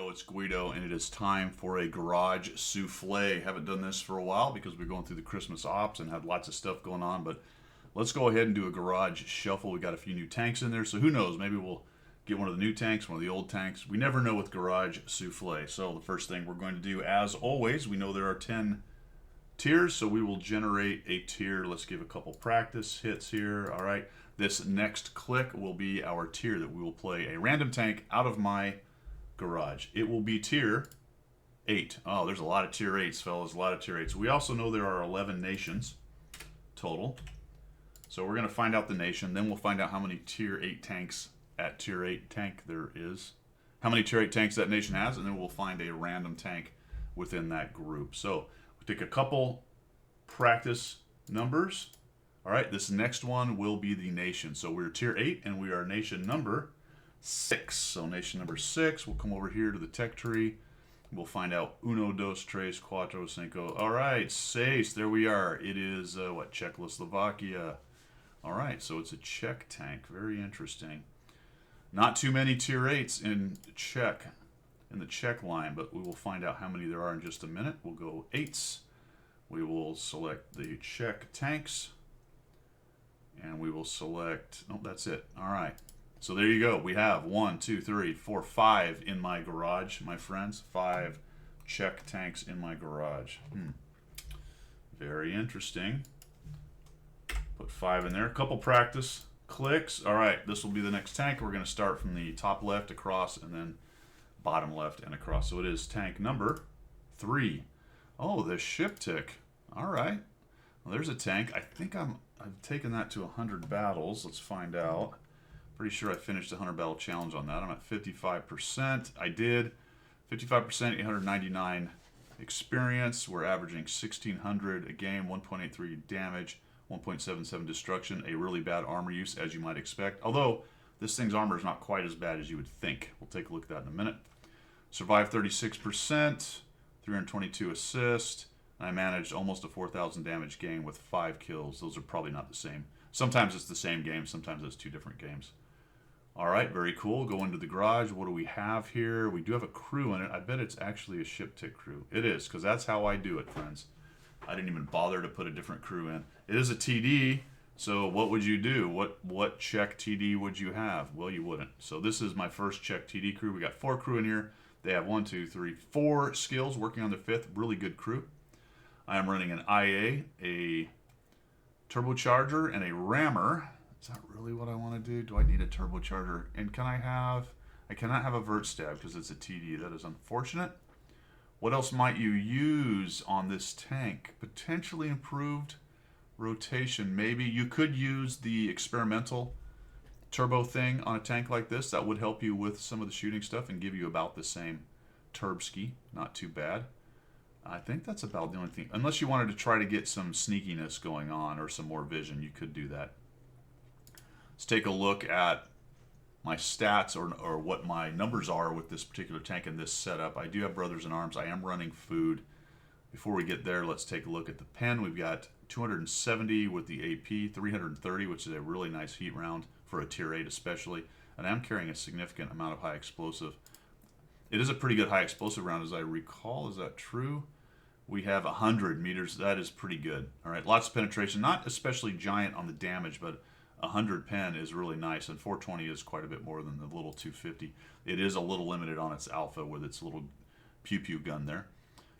Yo, it's Guido, and it is time for a garage souffle. Haven't done this for a while because we're going through the Christmas ops and had lots of stuff going on, but let's go ahead and do a garage shuffle. We got a few new tanks in there, so who knows? Maybe we'll get one of the new tanks, one of the old tanks. We never know with garage souffle. So the first thing we're going to do, as always, we know there are 10 tiers, so we will generate a tier. Let's give a couple practice hits here. All right, this next click will be our tier that we will play a random tank out of my garage. It will be tier 8. Oh, there's a lot of tier 8s, fellas, a lot of tier 8s. We also know there are 11 nations total. So we're going to find out the nation, then we'll find out how many tier 8 tanks at tier 8 tank there is, how many tier 8 tanks that nation has, and then we'll find a random tank within that group. So we'll take a couple practice numbers. All right, this next one will be the nation. So we're tier 8 and we are nation number 6. So nation number 6, we'll come over here to the tech tree. We'll find out uno, dos, tres, cuatro, cinco. All right, seis, there we are. It is, Czechoslovakia. All right, so it's a Czech tank. Very interesting. Not too many tier 8s in Czech, in the Czech line, but we will find out how many there are in just a minute. We'll go 8s. We will select the Czech tanks. And we will select, oh, that's it. All right. So there you go. We have 1, 2, 3, 4, 5 in my garage, my friends. 5 Czech tanks in my garage. Very interesting. Put 5 in there. A couple practice clicks. All right, this will be the next tank. We're going to start from the top left across and then bottom left and across. So it is tank number 3. Oh, the ship tick. All right. Well, there's a tank. I think I've taken that to 100 battles. Let's find out. Pretty sure I finished the 100 battle challenge on that. I'm at 55%. I did. 55%, 899 experience. We're averaging 1600 a game, 1.83 damage, 1.77 destruction. A really bad armor use, as you might expect. Although, this thing's armor is not quite as bad as you would think. We'll take a look at that in a minute. Survived 36%, 322 assist. I managed almost a 4,000 damage game with 5 kills. Those are probably not the same. Sometimes it's the same game, sometimes it's 2 different games. All right, very cool. Go into the garage. What do we have here? We do have a crew in it. I bet it's actually a ship tick crew. It is, because that's how I do it, friends. I didn't even bother to put a different crew in. It is a TD, so what would you do? What Czech TD would you have? Well, you wouldn't. So this is my first Czech TD crew. We got 4 crew in here. They have 1, 2, 3, 4 skills, working on their 5th. Really good crew. I am running an IA, a turbocharger, and a rammer. Is that really what I want to do? Do I need a turbocharger? And I cannot have a vert stab because it's a TD. That is unfortunate. What else might you use on this tank? Potentially improved rotation. Maybe you could use the experimental turbo thing on a tank like this. That would help you with some of the shooting stuff and give you about the same turbski. Not too bad. I think that's about the only thing. Unless you wanted to try to get some sneakiness going on or some more vision, you could do that. Let's take a look at my stats or what my numbers are with this particular tank and this setup. I do have Brothers in Arms. I am running food. Before we get there, let's take a look at the pen. We've got 270 with the AP, 330, which is a really nice heat round for a tier 8 especially. And I'm carrying a significant amount of high explosive. It is a pretty good high explosive round, as I recall. Is that true? We have 100 meters. That is pretty good. All right, lots of penetration. Not especially giant on the damage, but 100 pen is really nice, and 420 is quite a bit more than the little 250. It is a little limited on its alpha with its little pew-pew gun there.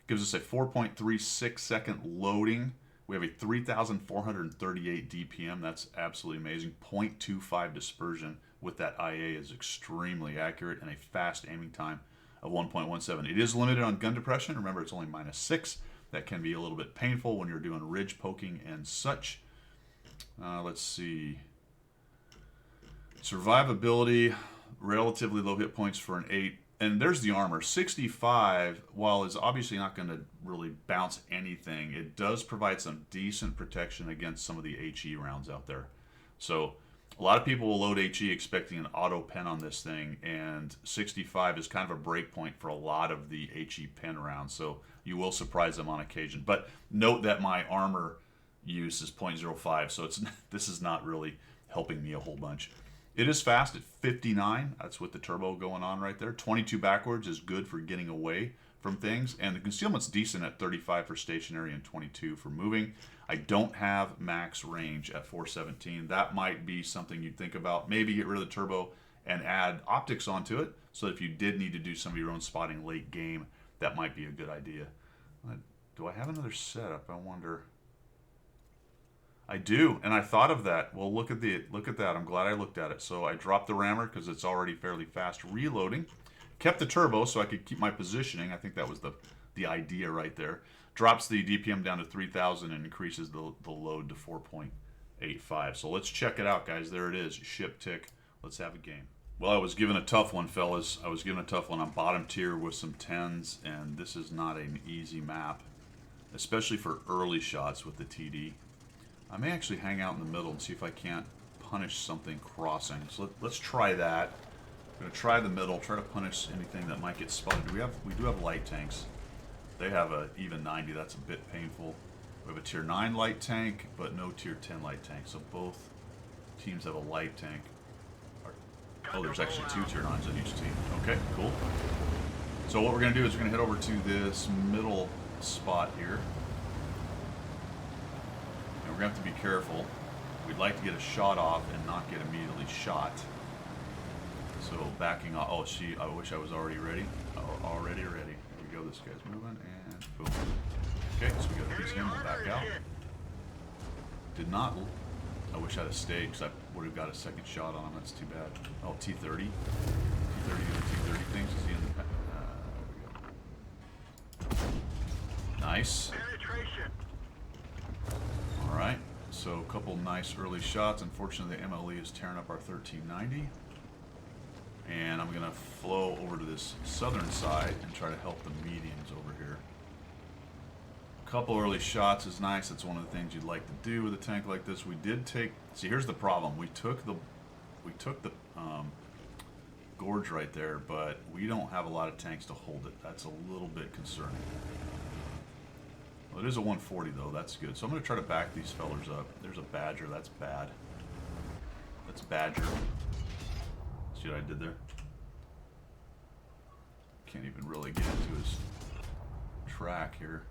Gives us a 4.36 second loading. We have a 3,438 DPM. That's absolutely amazing. 0.25 dispersion with that IA is extremely accurate, and a fast aiming time of 1.17. It is limited on gun depression. Remember, it's only -6. That can be a little bit painful when you're doing ridge poking and such. Let's see. Survivability, relatively low hit points for an 8. And there's the armor. 65, while it's obviously not going to really bounce anything, it does provide some decent protection against some of the HE rounds out there. So a lot of people will load HE expecting an auto pen on this thing, and 65 is kind of a break point for a lot of the HE pen rounds, so you will surprise them on occasion. But note that my armor use is 0.05, so this is not really helping me a whole bunch. It is fast at 59. That's with the turbo going on right there. 22 backwards is good for getting away from things. And the concealment's decent at 35 for stationary and 22 for moving. I don't have max range at 417. That might be something you'd think about. Maybe get rid of the turbo and add optics onto it. So if you did need to do some of your own spotting late game, that might be a good idea. Do I have another setup? I wonder. I do, and I thought of that. Well, look at that. I'm glad I looked at it. So I dropped the rammer because it's already fairly fast reloading. Kept the turbo so I could keep my positioning. I think that was the idea right there. Drops the DPM down to 3,000 and increases the load to 4.85. So let's check it out, guys. There it is. Ship tick. Let's have a game. Well, I was given a tough one, fellas. I was given a tough one on bottom tier with some 10s, and this is not an easy map, especially for early shots with the TD. I may actually hang out in the middle and see if I can't punish something crossing. So let's try that. I'm going to try the middle, try to punish anything that might get spotted. We do have light tanks. They have a even 90. That's a bit painful. We have a tier 9 light tank, but no tier 10 light tank. So both teams have a light tank. Oh, there's actually 2 tier 9s on each team. Okay, cool. So what we're going to do is we're going to head over to this middle spot here. And we're going to have to be careful. We'd like to get a shot off and not get immediately shot. So backing off. Oh, I wish I was already ready. Oh, already ready. Here we go. This guy's moving and boom. Okay, so we got to piece him. We'll back out. Did not. I wish I'd have stayed because I would have got a second shot on him. That's too bad. Oh, T30. T30 and T30 things. Is he in the... there we go. Nice. Alright. So a couple nice early shots. Unfortunately, the MLE is tearing up our 1390. And I'm going to flow over to this southern side and try to help the mediums over here. Couple early shots is nice. That's one of the things you'd like to do with a tank like this. We did take. See, here's the problem. We took the gorge right there, but we don't have a lot of tanks to hold it. That's a little bit concerning. Well, it is a 140 though. That's good. So I'm going to try to back these fellers up. There's a Badger. That's bad. That's Badger. See what I did there? Can't even really get into his track here.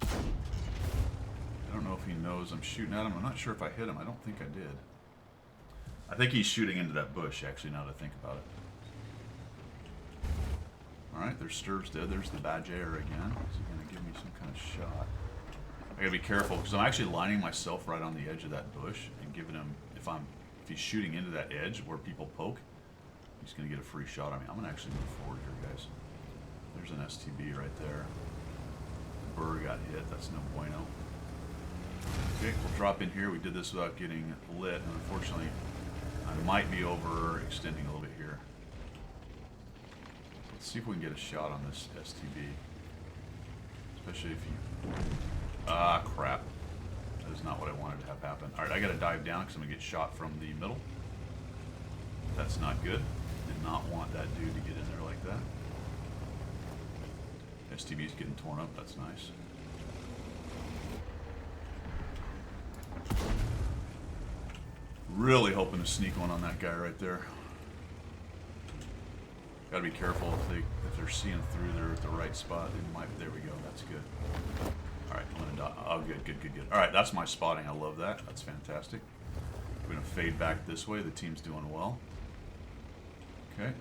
I don't know if he knows I'm shooting at him. I'm not sure if I hit him. I don't think I did. I think he's shooting into that bush, actually, now that I think about it. Alright, there's Sturves dead. There's the Badger again. Is he going to give me some kind of shot? I gotta be careful, because I'm actually lining myself right on the edge of that bush and giving him, if he's shooting into that edge where people poke, he's going to get a free shot on me. I'm going to actually move forward here, guys. There's an STB right there. Burr got hit. That's no bueno. Okay, we'll drop in here. We did this without getting lit, and unfortunately, I might be overextending a little bit here. Let's see if we can get a shot on this STB. Especially if you... Ah, crap. That is not what I wanted to have happen. Alright, I gotta dive down because I'm gonna get shot from the middle. That's not good. Did not want that dude to get in there like that. STB's getting torn up. That's nice. Really hoping to sneak one on that guy right there. Gotta be careful if they're seeing through, they're at the right spot. They might. There we go. That's good. All right, I'm gonna. Oh, good. All right, that's my spotting. I love that. That's fantastic. We're gonna fade back this way. The team's doing well. Okay.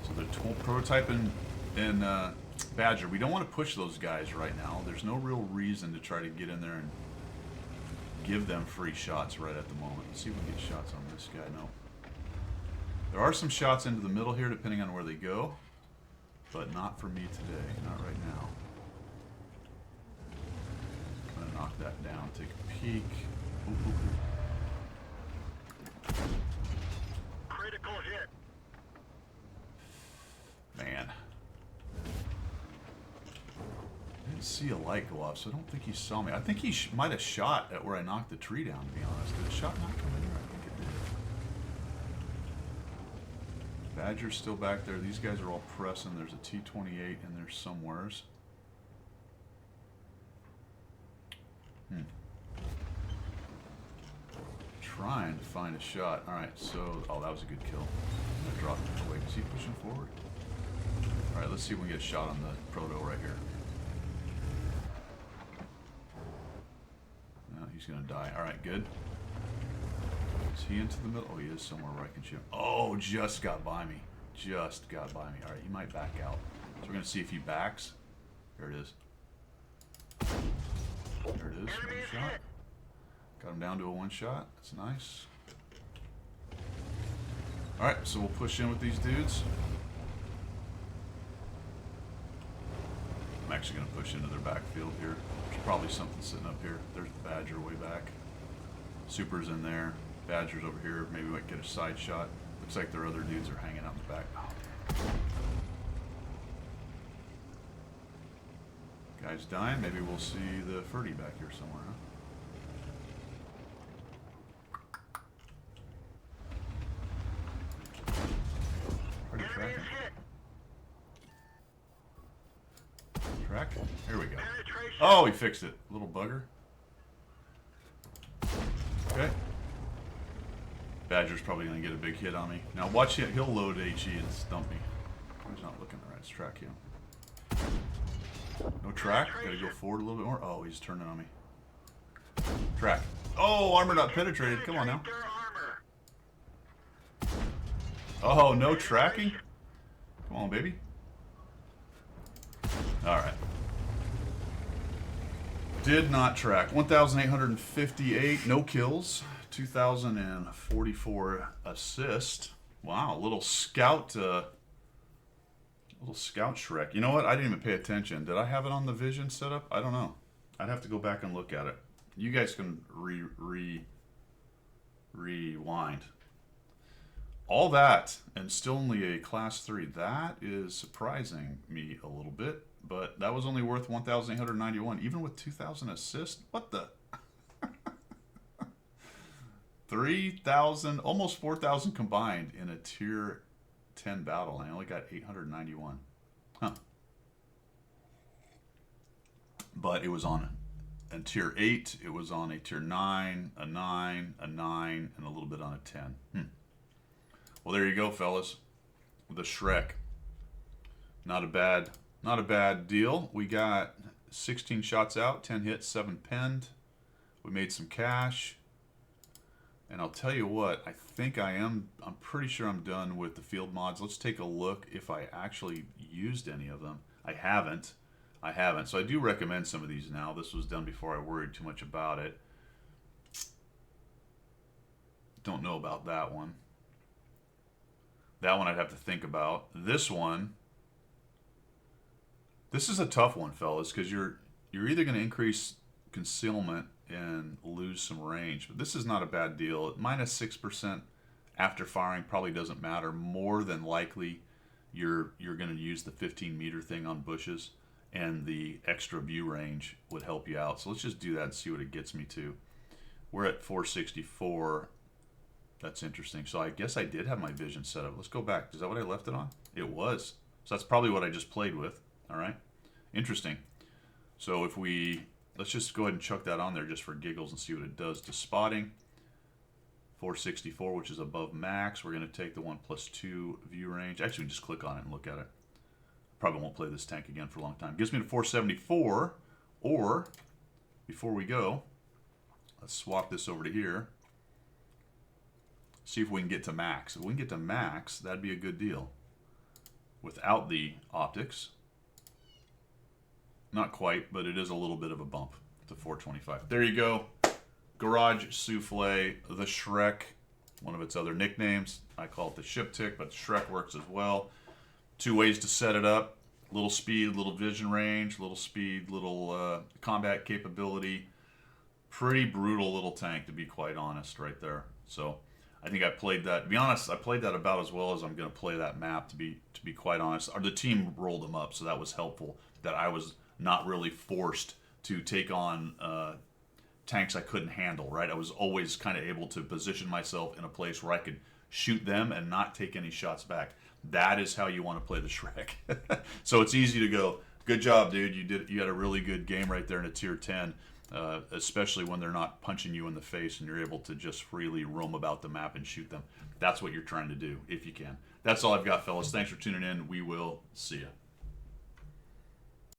So they're prototyping in Badger. We don't want to push those guys right now. There's no real reason to try to get in there and give them free shots right at the moment. Let's see if we can get shots on this guy. No. There are some shots into the middle here depending on where they go, but not for me today. Not right now. I'm going to knock that down, take a peek. Critical hit. Man. I didn't see a light go off, so I don't think he saw me. I think he might have shot at where I knocked the tree down, to be honest. Did the shot not come in here? I think it did. Badger's still back there. These guys are all pressing. There's a T-28 in there somewheres. trying to find a shot. All right, so oh, that was a good kill. I'm gonna drop him away. Is he pushing forward? All right, let's see if we can get a shot on the proto right here. No, he's gonna die. All right, good. Is he into the middle? Oh, he is somewhere where I can shoot. Oh, just got by me. Just got by me. All right, he might back out. So we're gonna see if he backs. There it is. There it is. One shot. Got him down to a one shot. That's nice. All right, so we'll push in with these dudes. I'm actually going to push into their backfield here. There's probably something sitting up here. There's the Badger way back. Super's in there. Badger's over here. Maybe we might get a side shot. Looks like their other dudes are hanging out in the back. Guy's dying. Maybe we'll see the Ferdy back here somewhere, huh? Tracking. Track. Here we go. Oh, he fixed it. Little bugger. Okay. Badger's probably going to get a big hit on me. Now watch it. He'll load HE and stump me. He's not looking right. Let's track him. No track. Got to go forward a little bit more. Oh, he's turning on me. Track. Oh, armor not penetrated. Come on now. Oh, no tracking? Come on, baby. Alright. Did not track. 1,858, no kills. 2,044 assists. Wow, little scout Shrek. You know what? I didn't even pay attention. Did I have it on the vision setup? I don't know. I'd have to go back and look at it. You guys can rewind. All that, and still only a class 3. That is surprising me a little bit, but that was only worth 1,891, even with 2,000 assists. What the? 3,000, almost 4,000 combined in a tier 10 battle, and I only got 891. Huh. But it was on a tier 8, it was on a tier 9, a 9, a 9, and a little bit on a 10. Well, there you go, fellas. The Shrek. Not a bad deal. We got 16 shots out, 10 hits, 7 penned. We made some cash. And I'll tell you what, I'm pretty sure I'm done with the field mods. Let's take a look if I actually used any of them. I haven't. So I do recommend some of these now. This was done before I worried too much about it. Don't know about that one. That one I'd have to think about. This one, this is a tough one, fellas, because you're either going to increase concealment and lose some range. But this is not a bad deal. Minus 6% after firing probably doesn't matter. More than likely, you're going to use the 15-meter thing on bushes, and the extra view range would help you out. So let's just do that and see what it gets me to. We're at 464. That's interesting. So I guess I did have my vision set up. Let's go back. Is that what I left it on? It was. So that's probably what I just played with. All right. Interesting. So if let's just go ahead and chuck that on there just for giggles and see what it does to spotting. 464, which is above max. We're going to take the 1+2 view range. Actually, we just click on it and look at it. Probably won't play this tank again for a long time. Gives me to 474. Or, before we go, let's swap this over to here. See if we can get to max. If we can get to max, that'd be a good deal. Without the optics. Not quite, but it is a little bit of a bump to 425. There you go. Garage Souffle, the Shrek, one of its other nicknames. I call it the Ship Tick, but Shrek works as well. 2 ways to set it up. Little speed, little vision range, little speed, little combat capability. Pretty brutal little tank, to be quite honest, right there. So I think I played that. To be honest, I played that about as well as I'm going to play that map. To be quite honest, the team rolled them up, so that was helpful. That I was not really forced to take on tanks I couldn't handle. Right, I was always kind of able to position myself in a place where I could shoot them and not take any shots back. That is how you want to play the Shrek. So it's easy to go, good job, dude. You had a really good game right there in a tier 10. especially when they're not punching you in the face and you're able to just freely roam about the map and shoot them. That's what you're trying to do if you can. That's all I've got, fellas. Thanks for tuning in. We will see you.